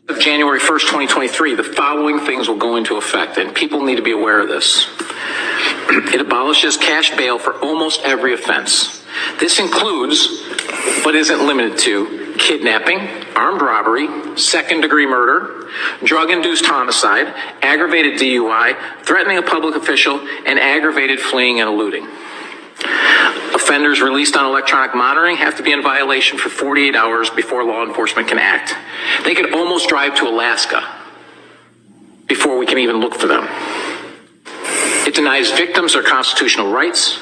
Of January 1st, 2023, the following things will go into effect, and people need to be aware of this. It abolishes cash bail for almost every offense. This includes, but isn't limited to, kidnapping, armed robbery, second-degree murder, drug-induced homicide, aggravated DUI, threatening a public official, and aggravated fleeing and eluding. Offenders released on electronic monitoring have to be in violation for 48 hours before law enforcement can act. They could almost drive to Alaska before we can even look for them. It denies victims their constitutional rights.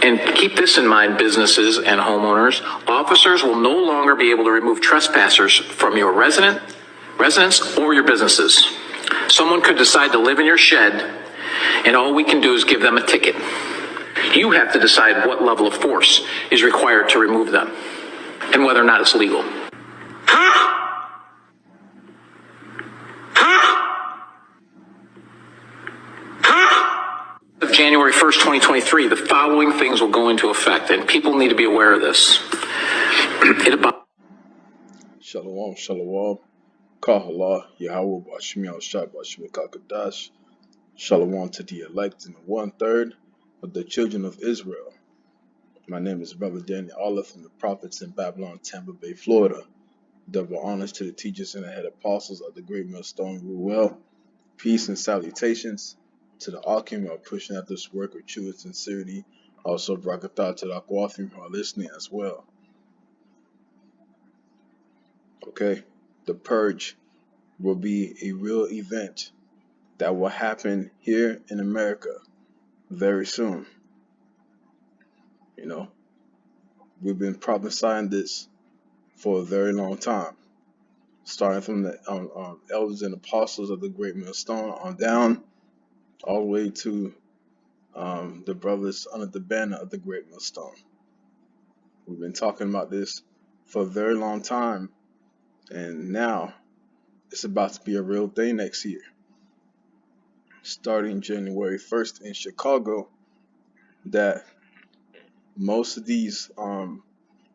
And keep this in mind, businesses and homeowners. Officers will no longer be able to remove trespassers from your residence or your businesses. Someone could decide to live in your shed, and all we can do is give them a ticket. You have to decide what level of force is required to remove them and whether or not it's legal. Of January 1st, 2023, the following things will go into effect, and people need to be aware of this. Shalom, shalom. Kahala, Yahweh, Bashmi al-Shah, Bashmi Kakadash. Shalom to the elect and the 1/3 of the children of Israel. My name is Brother Daniel Olive from the Prophets in Babylon, Tampa Bay, Florida. Double honors to the teachers and the head apostles of the great millstone rule well. Peace and salutations to the Akim who are pushing out this work with true sincerity. Also, Brakatah to the Akwathim who are listening as well. Okay, the Purge will be a real event that will happen here in America very soon. You know, we've been prophesying this for a very long time, starting from the elders and apostles of the great millstone on down, all the way to the brothers under the banner of the great millstone. We've been talking about this for a very long time, and now it's about to be a real thing next year. Starting January 1st in Chicago, that most of these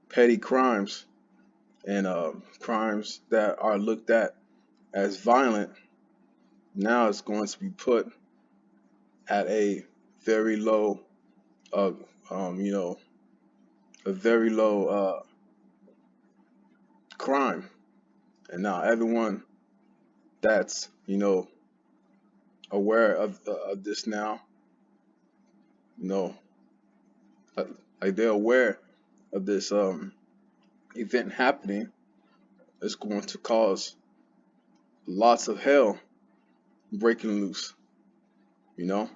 petty crimes and crimes that are looked at as violent now is going to be put at a very low, a very low crime. And now everyone that's aware of this now, like they're aware of this event happening. It's going to cause lots of hell breaking loose, and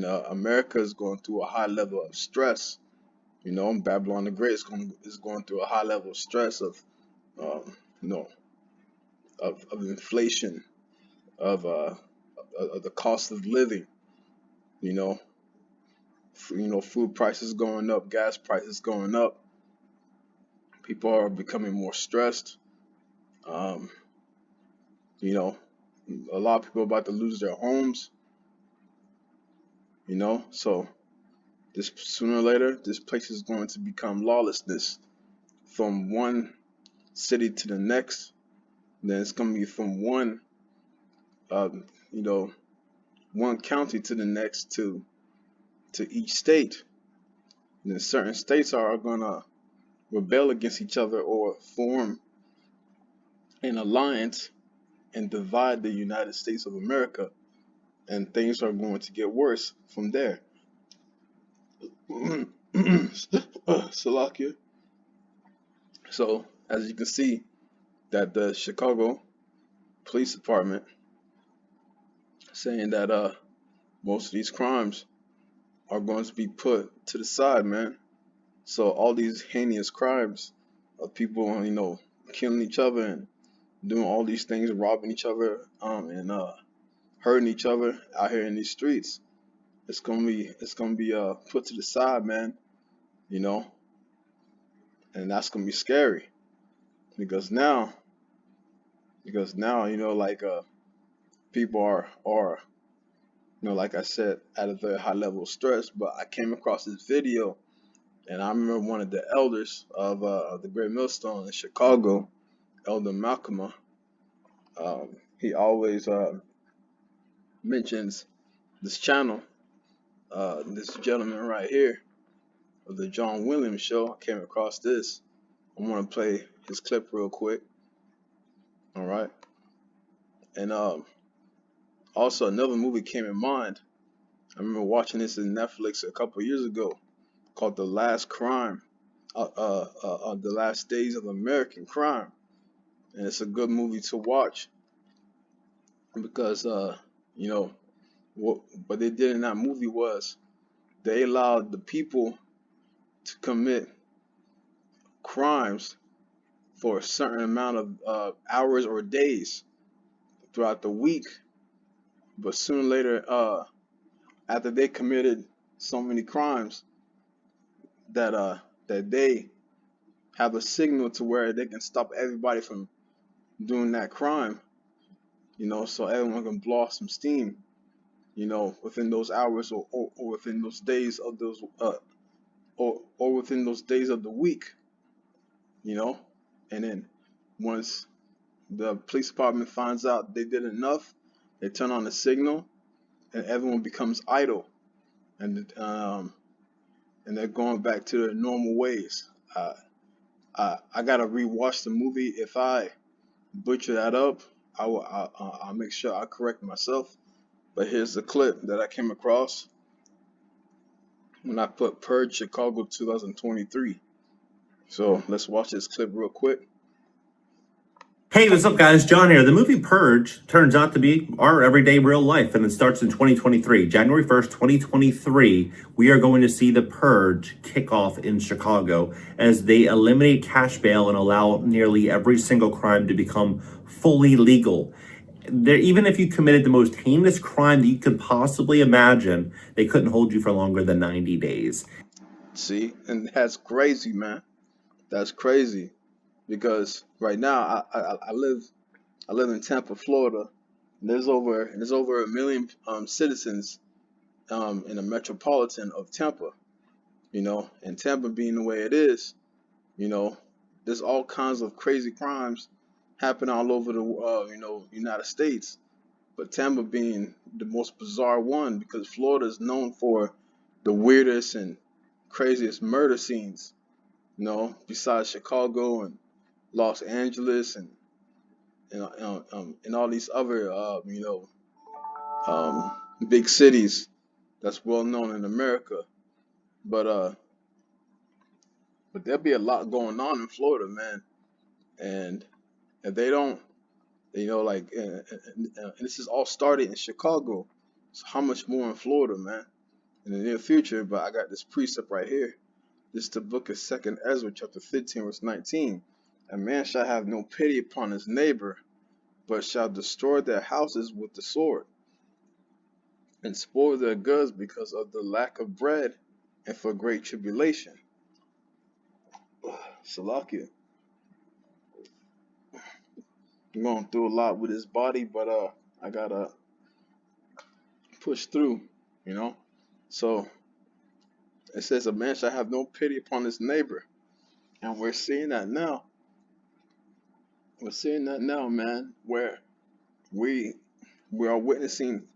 America is going through a high level of stress. Babylon the Great is going through a high level of stress of inflation, of the cost of living. Food prices going up, gas prices going up. People are becoming more stressed. A lot of people are about to lose their homes. So this sooner or later, this place is going to become lawlessness from one city to the next. Then it's going to be from one county to the next to each state. And then certain states are going to rebel against each other or form an alliance and divide the United States of America. And things are going to get worse from there. Salakia. So, as you can see, that the Chicago Police Department saying that most of these crimes are going to be put to the side, man. So all these heinous crimes of people, killing each other and doing all these things, robbing each other, and hurting each other out here in these streets, it's gonna be put to the side, man. And that's gonna be scary because now, people are like I said, at a very high level of stress. But I came across this video, and I remember one of the elders of the Great Millstone in Chicago Elder Malcolm, he always mentions this channel, this gentleman right here of the John Williams show. I came across this. I want to play his clip real quick. All right. And also another movie came in mind. I remember watching this in Netflix a couple years ago called The Last Crime, The Last Days of American Crime. And it's a good movie to watch because, you know, what they did in that movie was they allowed the people to commit crimes for a certain amount of hours or days throughout the week. But soon later, after they committed so many crimes, that they have a signal to where they can stop everybody from doing that crime, so everyone can blow off some steam, within those hours or within those days of those or within those days of the week, you know, and then once the police department finds out they did enough, they turn on the signal and everyone becomes idle, and they're going back to their normal ways. Uh, I gotta rewatch the movie. If I butcher that up, I'll make sure I correct myself. But here's the clip that I came across when I put Purge Chicago 2023. So let's watch this clip real quick. Hey, what's up, guys? John here. The movie Purge turns out to be our everyday real life, and it starts in 2023. January 1st, 2023, we are going to see the Purge kick off in Chicago as they eliminate cash bail and allow nearly every single crime to become fully legal. Even if you committed the most heinous crime that you could possibly imagine, they couldn't hold you for longer than 90 days. See, and that's crazy, man. That's crazy because right now I live in Tampa, Florida. And there's over a million citizens in the metropolitan of Tampa. And Tampa being the way it is, you know, there's all kinds of crazy crimes happening all over the United States. But Tampa being the most bizarre one because Florida is known for the weirdest and craziest murder scenes. Besides Chicago and Los Angeles and all these other um, big cities that's well known in America. But but there'll be a lot going on in Florida, man. And if they don't, and this is all started in Chicago. So how much more in Florida, man, in the near future? But I got this precept right here. This is the book of 2nd Ezra, chapter 15, verse 19. A man shall have no pity upon his neighbor, but shall destroy their houses with the sword, and spoil their goods because of the lack of bread and for great tribulation. Salakia. I'm going through a lot with his body, but I gotta push through, you know. So it says a man shall have no pity upon his neighbor. And we're seeing that now. We're seeing that now, man, where we we are witnessing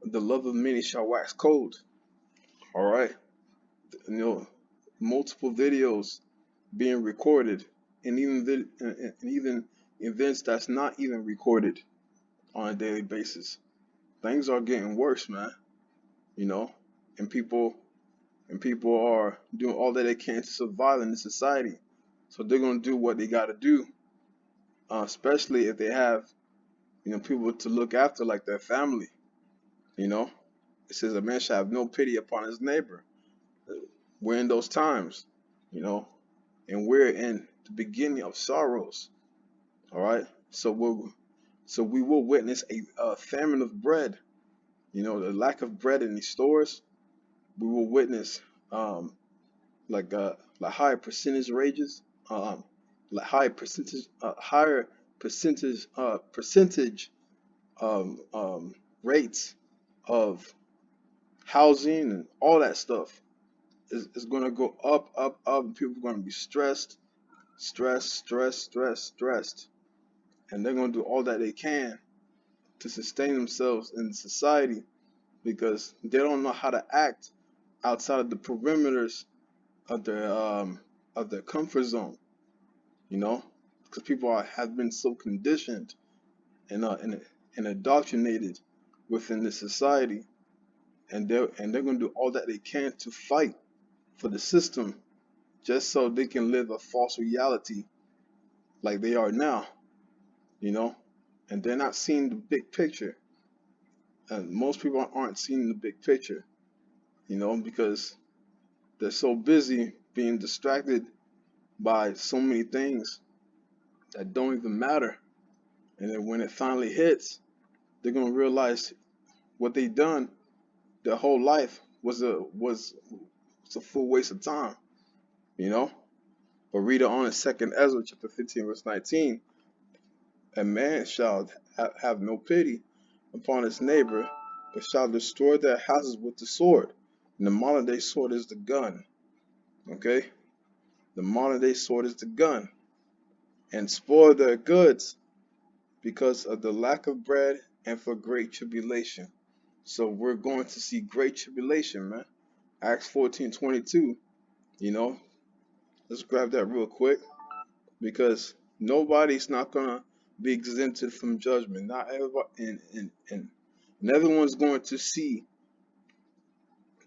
the love of many shall wax cold. All right. You know, multiple videos being recorded, and even events that's not even recorded on a daily basis. Things are getting worse, man. You know, and people are doing all that they can to survive in this society. So they're gonna do what they gotta do, especially if they have people to look after like their family. You know, it says a man shall have no pity upon his neighbor. We're in those times, you know, and we're in the beginning of sorrows. All right, so we will witness a famine of bread. The lack of bread in these stores. We will witness like higher percentage rages, like higher percentage rates of housing and all that stuff is going to go up, up, up, and people are going to be stressed, stressed, stressed, stressed, stressed. and they're going to do all that they can to sustain themselves in society because they don't know how to act outside of the perimeters of their comfort zone, you know, because have been so conditioned and indoctrinated within the society, and they're going to do all that they can to fight for the system just so they can live a false reality like they are now, you know, and they're not seeing the big picture. And most people aren't seeing the big picture, you know, because they're so busy being distracted by so many things that don't even matter. And then when it finally hits, they're gonna realize what they done their whole life was a full waste of time, you know. But read it on in 2nd Ezra chapter 15 verse 19. A man shall have no pity upon his neighbor, but shall destroy their houses with the sword. And the modern day sword is the gun. Okay? The modern day sword is the gun. And spoil their goods because of the lack of bread and for great tribulation. So we're going to see great tribulation, man. Acts 14:22, you know. Let's grab that real quick because nobody's not gonna be exempted from judgment. Not everybody and everyone's going to see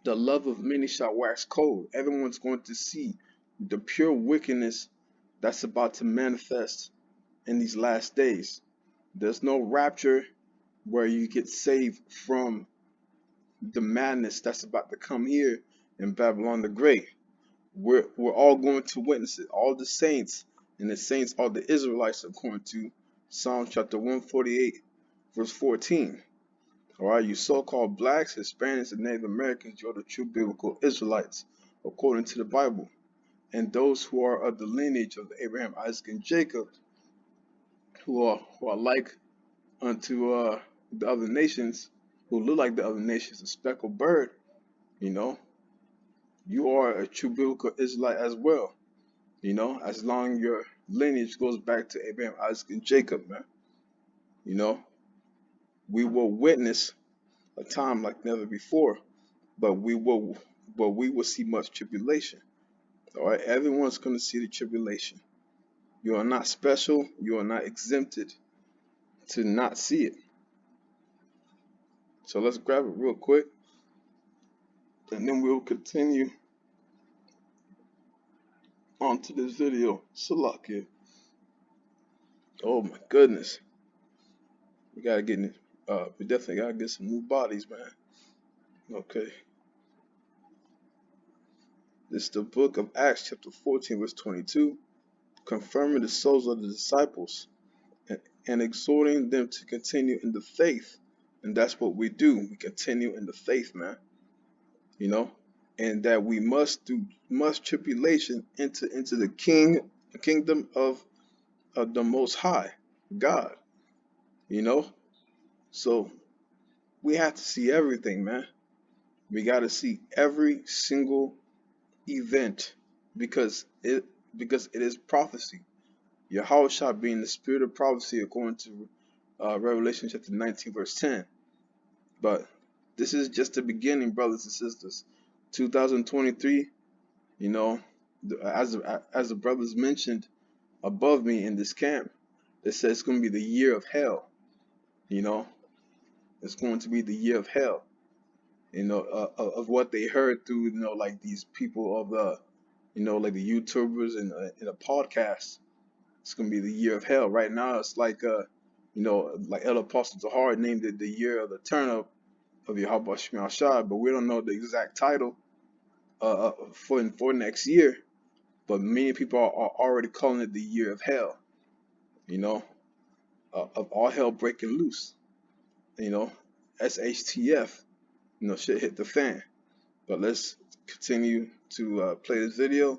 the love of many shall wax cold. Everyone's going to see the pure wickedness that's about to manifest in these last days. There's no rapture where you get saved from the madness that's about to come here in Babylon the Great. We're all going to witness it. All the saints, and the saints are the Israelites according to Psalm chapter 148, verse 14. All right, you so-called blacks, Hispanics, and Native Americans, you're the true biblical Israelites according to the Bible. And those who are of the lineage of Abraham, Isaac, and Jacob, who are like unto the other nations, who look like the other nations, a speckled bird, you know, you are a true biblical Israelite as well, you know, as long as your lineage goes back to Abraham, Isaac, and Jacob, man. You know, we will witness a time like never before, but we will see much tribulation. All right, everyone's going to see the tribulation. You are not special. You are not exempted to not see it. So let's grab it real quick, and then we'll continue on to this video. Salakia. Oh my goodness. We gotta get we definitely gotta get some new bodies, man. Okay. This is the book of Acts, chapter 14, verse 22, confirming the souls of the disciples and exhorting them to continue in the faith. And that's what we do. We continue in the faith, man. You know, and that we must do much tribulation into the kingdom of the Most High God. You know, so we have to see everything, man. We got to see every single event because it is prophecy. Yahushua being the spirit of prophecy according to Revelation chapter 19 verse 10. But this is just the beginning, brothers and sisters. 2023, you know, as the brothers mentioned above me in this camp, it says it's going to be the year of hell. You know, it's going to be the year of hell. You know, of what they heard through, you know, like these people of the, you know, like the YouTubers and in a podcast. It's gonna be the year of hell. Right now, it's like you know, like El Apostle Tahar named it the year of the turn up of Yahweh Shema Shai, but we don't know the exact title for next year. But many people are already calling it the year of hell. You know, of all hell breaking loose. You know, SHTF. You know, shit hit the fan. But let's continue to play this video.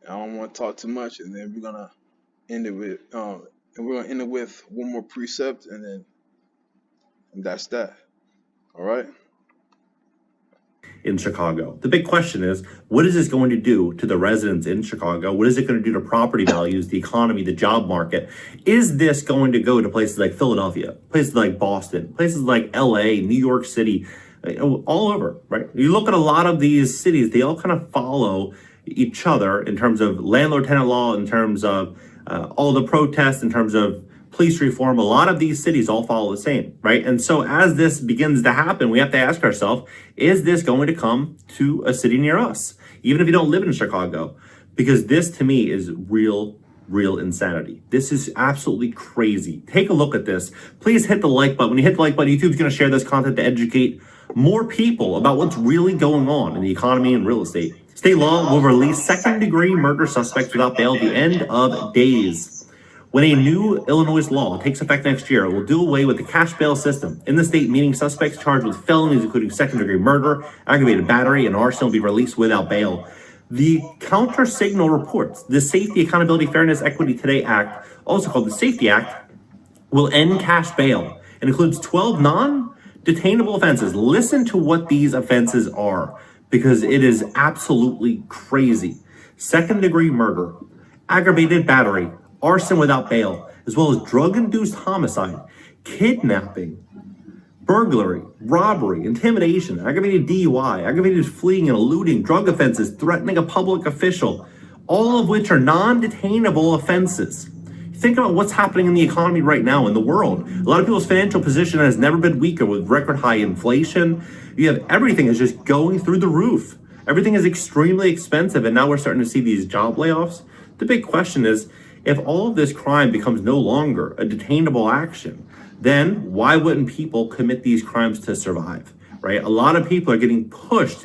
I don't want to talk too much, and then we're gonna end it with one more precept, and that's that. All right. in Chicago. The big question is, what is this going to do to the residents in Chicago? What is it going to do to property values, the economy, the job market? Is this going to go to places like Philadelphia, places like Boston, places like LA, New York City, all over, right? You look at a lot of these cities, they all kind of follow each other in terms of landlord-tenant law, in terms of all the protests, in terms of police reform. A lot of these cities all follow the same, right? And so as this begins to happen, we have to ask ourselves, is this going to come to a city near us? Even if you don't live in Chicago, because this to me is real insanity. This is absolutely crazy. Take a look at this. Please hit the like button. When you hit the like button, YouTube's going to share this content to educate more people about what's really going on in the economy and real estate. State law will release second-degree murder suspects without bail at the end of days. When a new Illinois law takes effect next year, it will do away with the cash bail system. In the state, meaning suspects charged with felonies including second-degree murder, aggravated battery, and arson will be released without bail. The Counter Signal reports the Safety, Accountability, Fairness, Equity Today Act, also called the Safety Act, will end cash bail and includes 12 non-detainable offenses. Listen to what these offenses are, because it is absolutely crazy. Second-degree murder, aggravated battery, arson without bail, as well as drug-induced homicide, kidnapping, burglary, robbery, intimidation, aggravated DUI, aggravated fleeing and eluding, drug offenses, threatening a public official, all of which are non-detainable offenses. Think about what's happening in the economy right now in the world. A lot of people's financial position has never been weaker with record high inflation. You have everything is just going through the roof. Everything is extremely expensive, and now we're starting to see these job layoffs. The big question is, if all of this crime becomes no longer a detainable action, then why wouldn't people commit these crimes to survive, right? A lot of people are getting pushed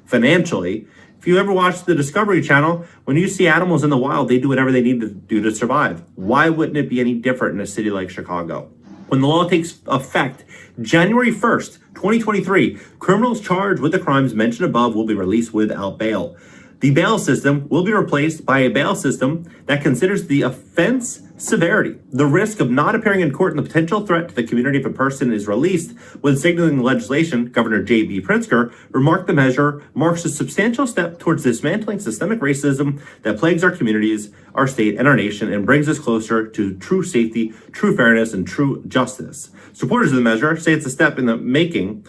financially. If you ever watch the Discovery Channel, when you see animals in the wild, they do whatever they need to do to survive. Why wouldn't it be any different in a city like Chicago? When the law takes effect January 1st, 2023, criminals charged with the crimes mentioned above will be released without bail. The bail system will be replaced by a bail system that considers the offense severity, the risk of not appearing in court, and the potential threat to the community if a person is released. When signaling the legislation, Governor J.B. Pritzker remarked the measure marks a substantial step towards dismantling systemic racism that plagues our communities, our state, and our nation, and brings us closer to true safety, true fairness, and true justice. Supporters of the measure say it's a step in the making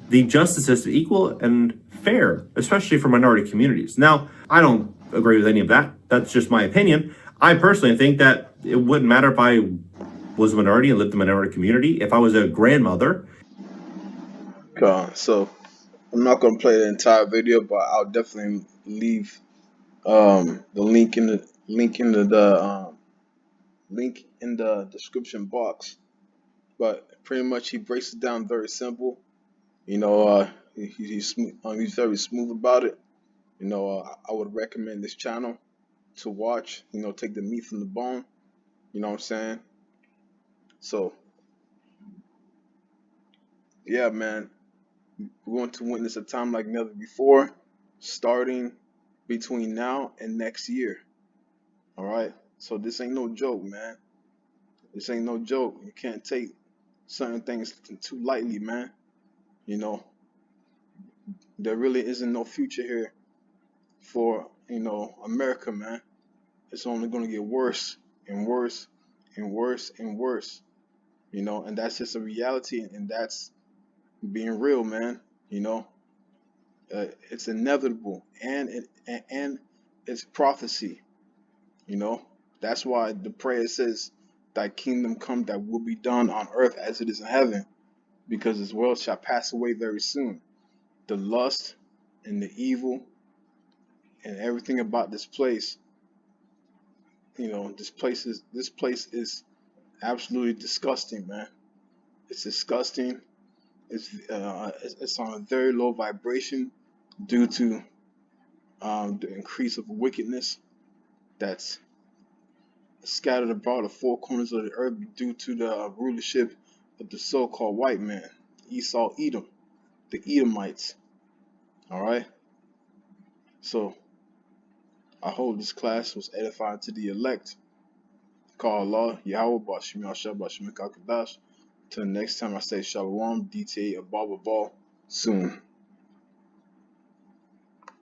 the justice system equal and fair, especially for minority communities. Now, I don't agree with any of that. That's just my opinion. I personally think that it wouldn't matter if I was a minority and lived in a minority community. If I was a grandmother. So I'm not gonna play the entire video, but I'll definitely leave the link in the link in the description box. But pretty much he breaks it down very simple. You know, he's very smooth about it. You know, I would recommend this channel to watch. You know, take the meat from the bone. You know what I'm saying? So yeah, man, we're going to witness a time like never before, starting between now and next year. All right. So this ain't no joke, man. This ain't no joke. You can't take certain things too lightly, man. You know, there really isn't no future here for, you know, America, man. It's only going to get worse and worse and worse and worse, you know, and that's just a reality, and that's being real, man. You know, it's inevitable, and it's prophecy. You know, that's why the prayer says, "Thy kingdom come, that will be done on earth as it is in heaven," because this world shall pass away very soon. The lust and the evil and everything about this place, you know, this place is absolutely disgusting, man. It's disgusting. It's on a very low vibration due to the increase of wickedness that's scattered about the four corners of the earth due to the rulership of the so-called white man, Esau, Edom, the Edomites. All right. So I hope this class was edifying to the elect. Call Allah, Yahweh, Bashim Yashab, Bashim Kakadash. Till next time, I say Shalom, DTA, Abba Ball. soon.